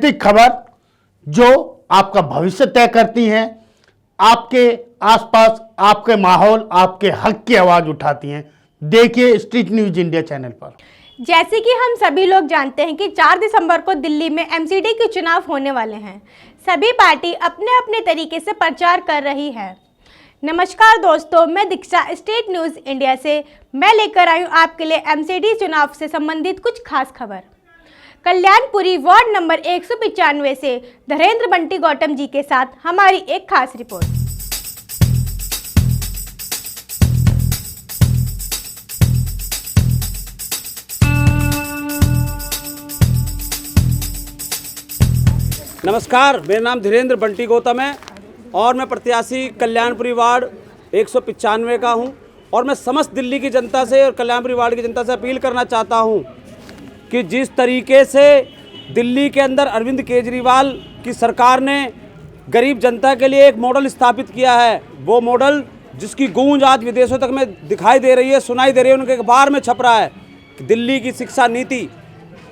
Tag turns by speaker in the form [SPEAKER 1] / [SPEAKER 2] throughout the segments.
[SPEAKER 1] राजनीतिक खबर जो आपका भविष्य तय करती हैं, आपके आसपास आपके माहौल, आपके हक की आवाज उठाती हैं। देखिए स्ट्रीट न्यूज इंडिया चैनल पर।
[SPEAKER 2] जैसे कि हम सभी लोग जानते हैं कि 4 दिसंबर को दिल्ली में एमसीडी के चुनाव होने वाले हैं। सभी पार्टी अपने अपने तरीके से प्रचार कर रही है। नमस्कार दोस्तों, मैं दीक्षा स्टेट न्यूज़ इंडिया से मैं लेकर आई हूँ आपके लिए एमसीडी चुनाव से संबंधित कुछ खास खबर। कल्याणपुरी वार्ड नंबर 195 से धीरेन्द्र बंटी गौतम जी के साथ हमारी एक खास रिपोर्ट।
[SPEAKER 3] नमस्कार, मेरा नाम धीरेन्द्र बंटी गौतम है और मैं प्रत्याशी कल्याणपुरी वार्ड 195 का हूं। और मैं समस्त दिल्ली की जनता से और कल्याणपुरी वार्ड की जनता से अपील करना चाहता हूं कि जिस तरीके से दिल्ली के अंदर अरविंद केजरीवाल की सरकार ने गरीब जनता के लिए एक मॉडल स्थापित किया है, वो मॉडल जिसकी गूंज आज विदेशों तक में दिखाई दे रही है, सुनाई दे रही है, उनके अखबार में छप रहा है। दिल्ली की शिक्षा नीति,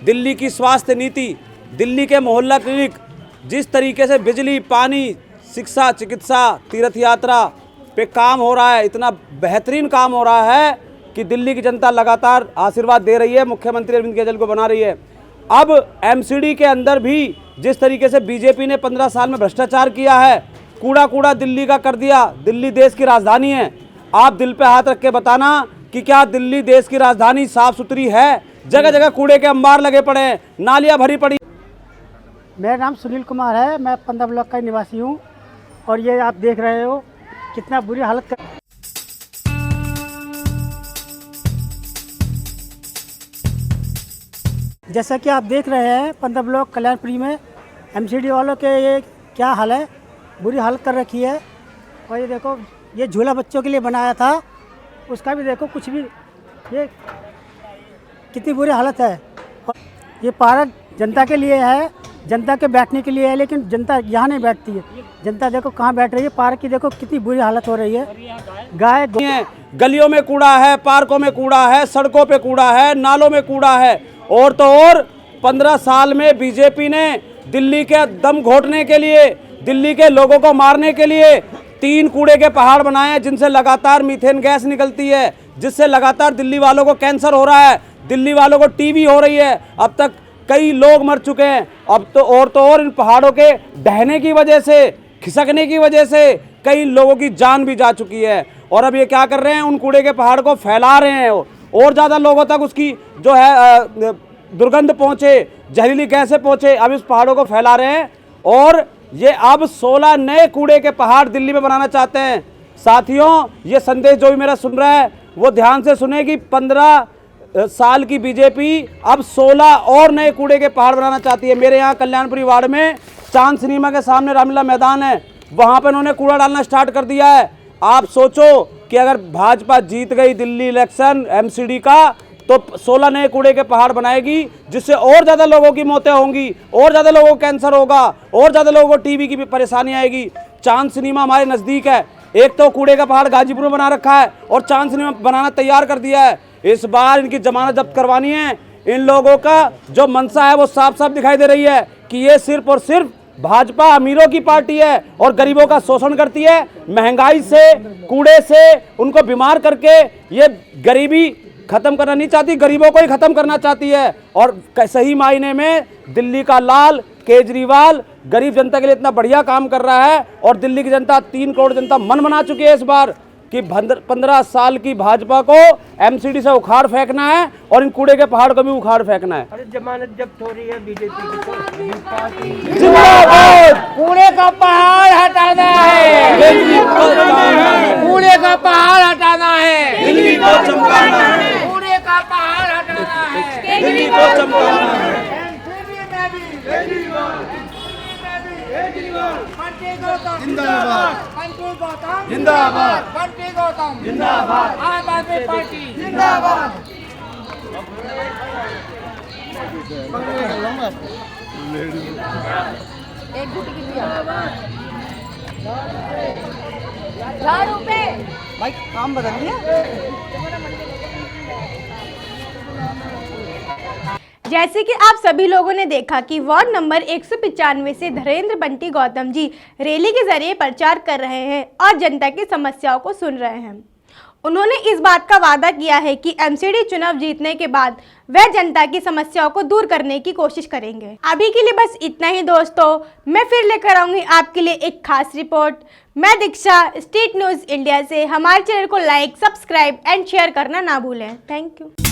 [SPEAKER 3] दिल्ली की स्वास्थ्य नीति, दिल्ली के मोहल्ला क्लिनिक, जिस तरीके से बिजली, पानी, शिक्षा, चिकित्सा, तीर्थ यात्रा पे काम हो रहा है, इतना बेहतरीन काम हो रहा है कि दिल्ली की जनता लगातार आशीर्वाद दे रही है, मुख्यमंत्री अरविंद केजरीवाल को बना रही है। अब एमसीडी के अंदर भी जिस तरीके से बीजेपी ने 15 साल में भ्रष्टाचार किया है, कूड़ा दिल्ली का कर दिया। दिल्ली देश की राजधानी है। आप दिल पे हाथ रख के बताना कि क्या दिल्ली देश की राजधानी साफ सुथरी है? जगह जगह कूड़े के अंबार लगे पड़े हैं, नालियाँ भरी पड़ी।
[SPEAKER 4] मेरा नाम सुनील कुमार है, मैं 15 ब्लॉक का निवासी हूँ और ये आप देख रहे हो कितना बुरी हालत कर। जैसा कि आप देख रहे हैं 15 ब्लॉक कल्याणपुरी में एमसीडी वालों के ये क्या हाल है, बुरी हालत कर रखी है। और ये देखो, ये झूला बच्चों के लिए बनाया था, उसका भी देखो कुछ भी, ये कितनी बुरी हालत है। ये पार्क जनता के लिए है, जनता के बैठने के लिए है, लेकिन जनता यहाँ नहीं बैठती है। जनता देखो कहाँ बैठ रही है। पार्क की देखो कितनी बुरी हालत हो रही है। गाय
[SPEAKER 3] गलियों में कूड़ा है, पार्कों में कूड़ा है, सड़कों पे कूड़ा है, नालों में कूड़ा है। और तो और 15 साल में बीजेपी ने दिल्ली के दम घोटने के लिए, दिल्ली के लोगों को मारने के लिए 3 कूड़े के पहाड़ बनाए हैं, जिनसे लगातार मीथेन गैस निकलती है, जिससे लगातार दिल्ली वालों को कैंसर हो रहा है, दिल्ली वालों को टीबी हो रही है। अब तक कई लोग मर चुके हैं। अब तो और इन पहाड़ों के ढहने की वजह से, खिसकने की वजह से कई लोगों की जान भी जा चुकी है। और अब ये क्या कर रहे हैं, उन कूड़े के पहाड़ को फैला रहे हैं और ज़्यादा लोगों तक उसकी जो है दुर्गंध पहुँचे, जहरीली गैसें पहुँचे। अब इस पहाड़ों को फैला रहे हैं और ये अब 16 नए कूड़े के पहाड़ दिल्ली में बनाना चाहते हैं। साथियों, ये संदेश जो भी मेरा सुन रहा है वो ध्यान से सुने कि 15 साल की बीजेपी अब 16 और नए कूड़े के पहाड़ बनाना चाहती है। मेरे यहाँ कल्याणपुरी वार्ड में चांद सिनेमा के सामने रामलीला मैदान है, वहाँ पे उन्होंने कूड़ा डालना स्टार्ट कर दिया है। आप सोचो कि अगर भाजपा जीत गई दिल्ली इलेक्शन एमसीडी का, तो 16 नए कूड़े के पहाड़ बनाएगी, जिससे और ज़्यादा लोगों की मौतें होंगी, और ज़्यादा लोगों को कैंसर होगा, और ज़्यादा लोगों को टीबी की भी परेशानी आएगी। चांद सिनेमा हमारे नज़दीक है। एक तो कूड़े का पहाड़ गाजीपुर में बना रखा है और चांद सिनेमा बनाना तैयार कर दिया है। इस बार इनकी जमानत जब्त करवानी है। इन लोगों का जो मनसा है वो साफ साफ दिखाई दे रही है कि ये सिर्फ और सिर्फ भाजपा अमीरों की पार्टी है और गरीबों का शोषण करती है। महंगाई से, कूड़े से उनको बीमार करके ये गरीबी खत्म करना नहीं चाहती, गरीबों को ही खत्म करना चाहती है। और सही मायने में दिल्ली का लाल केजरीवाल गरीब जनता के लिए इतना बढ़िया काम कर रहा है और दिल्ली की जनता, 3 करोड़ जनता मन बना चुकी है इस बार कि 15 साल की भाजपा को एमसीडी से उखाड़ फेंकना है और इन कूड़े के पहाड़ को भी उखाड़ फेंकना है।
[SPEAKER 4] अरे जमानत जब्त हो रही है बीजेपी की,
[SPEAKER 3] जिंदाबाद।
[SPEAKER 4] कूड़े का पहाड़ हटाना है, कूड़े का पहाड़ हटाना है,
[SPEAKER 3] दिल्ली को चमकाना है,
[SPEAKER 4] कूड़े का पहाड़ हटाना है,
[SPEAKER 3] दिल्ली को चमकाना है।
[SPEAKER 4] जिंदाबाद,
[SPEAKER 3] जिंदाबाद,
[SPEAKER 4] बंटी गौतम
[SPEAKER 3] जिंदाबाद,
[SPEAKER 4] आम आदमी पार्टी जिंदाबाद।
[SPEAKER 2] एक घुटी की झाड़ू पे
[SPEAKER 4] भाई काम बदलिए।
[SPEAKER 2] जैसे कि आप सभी लोगों ने देखा कि वार्ड नंबर 195 से धीरेन्द्र बंटी गौतम जी रैली के जरिए प्रचार कर रहे हैं और जनता की समस्याओं को सुन रहे हैं। उन्होंने इस बात का वादा किया है कि एमसीडी चुनाव जीतने के बाद वह जनता की समस्याओं को दूर करने की कोशिश करेंगे। अभी के लिए बस इतना ही दोस्तों, मैं फिर लेकर आऊंगी आपके लिए एक खास रिपोर्ट। मैं दीक्षा, स्टेट न्यूज़ इंडिया से। हमारे चैनल को लाइक, सब्सक्राइब एंड शेयर करना ना भूलें। Thank you.